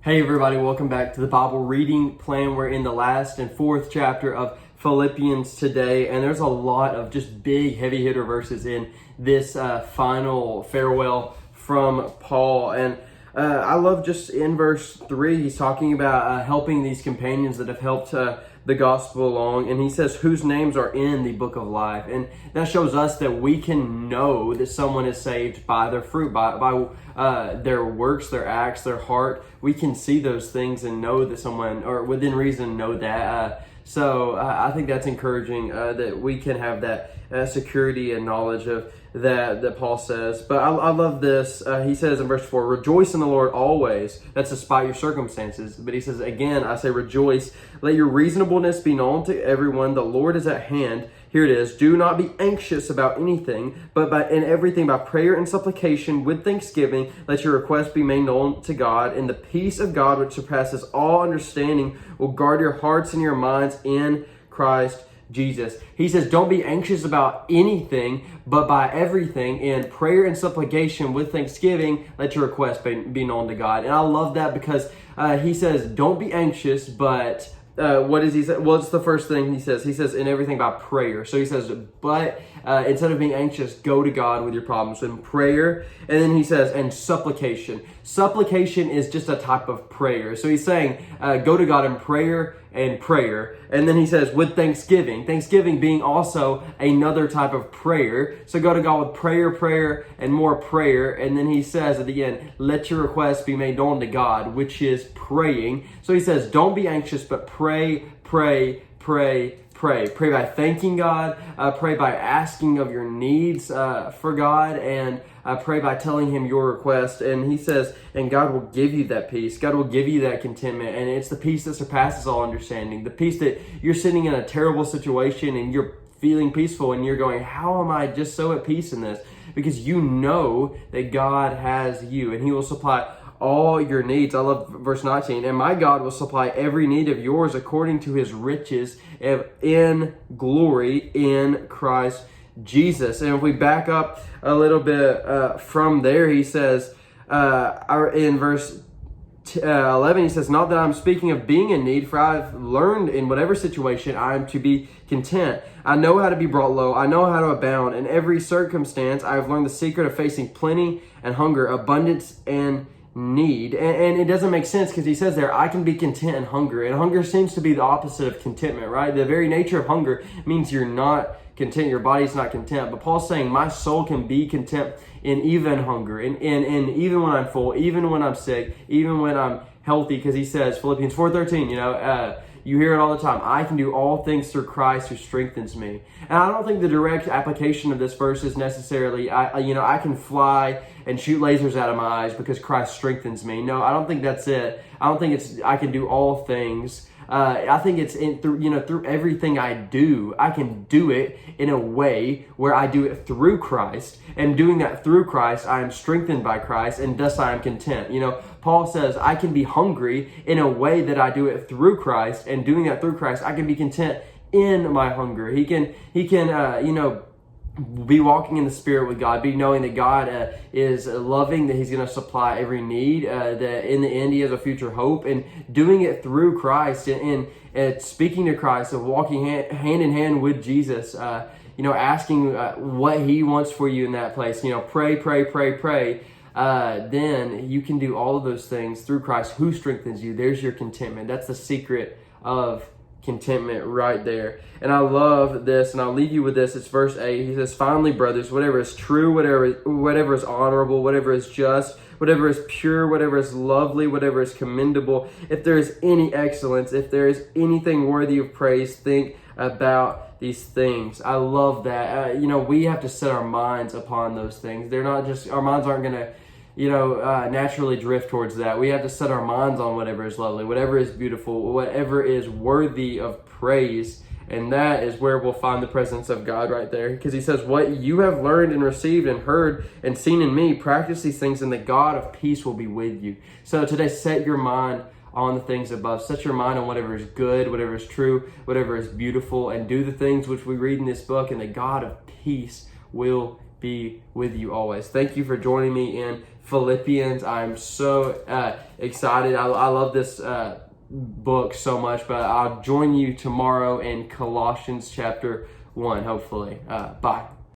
Hey everybody, welcome back to the Bible reading plan. We're in the last and fourth chapter of Philippians today, and there's a lot of just big heavy hitter verses in this final farewell from Paul. And I love just in verse 3, he's talking about helping these companions that have helped the gospel along, and he says whose names are in the book of life. And that shows us that we can know that someone is saved by their fruit, by their works, their acts, their heart. We can see those things and know that someone, or within reason, know that. So I think that's encouraging, that we can have that security and knowledge of that Paul says. But I love this. He says in verse 4, rejoice in the Lord always. That's despite your circumstances. But he says, again, I say rejoice. Let your reasonableness be known to everyone. The Lord is at hand. Here it is. Do not be anxious about anything, but in everything by prayer and supplication with thanksgiving, let your requests be made known to God. And the peace of God, which surpasses all understanding, will guard your hearts and your minds in Christ Jesus. He says, don't be anxious about anything, but by everything in prayer and supplication with thanksgiving, let your requests be known to God. And I love that because he says, don't be anxious, but what does he say? Well, it's the first thing he says. He says, in everything by prayer. So he says, but instead of being anxious, go to God with your problems in prayer. And then he says, and supplication. Supplication is just a type of prayer. So he's saying, go to God in prayer and prayer. And then he says, with thanksgiving. Thanksgiving being also another type of prayer. So go to God with prayer, and more prayer. And then he says at the end, let your requests be made known to God, which is praying. So he says, don't be anxious, but pray. Pray by thanking God, pray by asking of your needs for God, and pray by telling him your request. And he says, and God will give you that peace. God will give you that contentment. And it's the peace that surpasses all understanding. The peace that you're sitting in a terrible situation and you're feeling peaceful and you're going, how am I just so at peace in this? Because you know that God has you and he will supply all your needs. I love verse 19. And my God will supply every need of yours according to his riches in glory in Christ Jesus. And if we back up a little bit from there, he says in verse 11, he says, not that I'm speaking of being in need, for I've learned in whatever situation I am to be content. I know how to be brought low. I know how to abound. In every circumstance, I have learned the secret of facing plenty and hunger, abundance and need. And it doesn't make sense because he says there, I can be content in hunger. And hunger seems to be the opposite of contentment, right? The very nature of hunger means you're not content, your body's not content. But Paul's saying my soul can be content in even hunger, and even when I'm full, even when I'm sick, even when I'm healthy, because he says, Philippians 4:13, you hear it all the time. I can do all things through Christ who strengthens me. And I don't think the direct application of this verse is necessarily, I can fly and shoot lasers out of my eyes because Christ strengthens me. No, I don't think that's it. I don't think it's, I can do all things. I think it's through everything I do, I can do it in a way where I do it through Christ, and doing that through Christ, I am strengthened by Christ, and thus I am content. Paul says I can be hungry in a way that I do it through Christ, and doing that through Christ, I can be content in my hunger. He can be walking in the Spirit with God, be knowing that God is loving, that he's going to supply every need, that in the end he has a future hope, and doing it through Christ and speaking to Christ and walking hand in hand with Jesus, asking what he wants for you in that place. Pray. Then you can do all of those things through Christ who strengthens you. There's your contentment. That's the secret of contentment right there. And I love this, and I'll leave you with this. It's verse 8. He says, finally, brothers, whatever is true, whatever is honorable, whatever is just, whatever is pure, whatever is lovely, whatever is commendable, if there is any excellence, if there is anything worthy of praise, think about these things. I love that. We have to set our minds upon those things. They're not just, our minds aren't going to naturally drift towards that. We have to set our minds on whatever is lovely, whatever is beautiful, whatever is worthy of praise. And that is where we'll find the presence of God right there. Because he says, what you have learned and received and heard and seen in me, practice these things, and the God of peace will be with you. So today, set your mind on the things above. Set your mind on whatever is good, whatever is true, whatever is beautiful, and do the things which we read in this book, and the God of peace will be with you always. Thank you for joining me in Philippians. I'm so excited. I love this book so much, but I'll join you tomorrow in Colossians chapter 1, hopefully. Bye.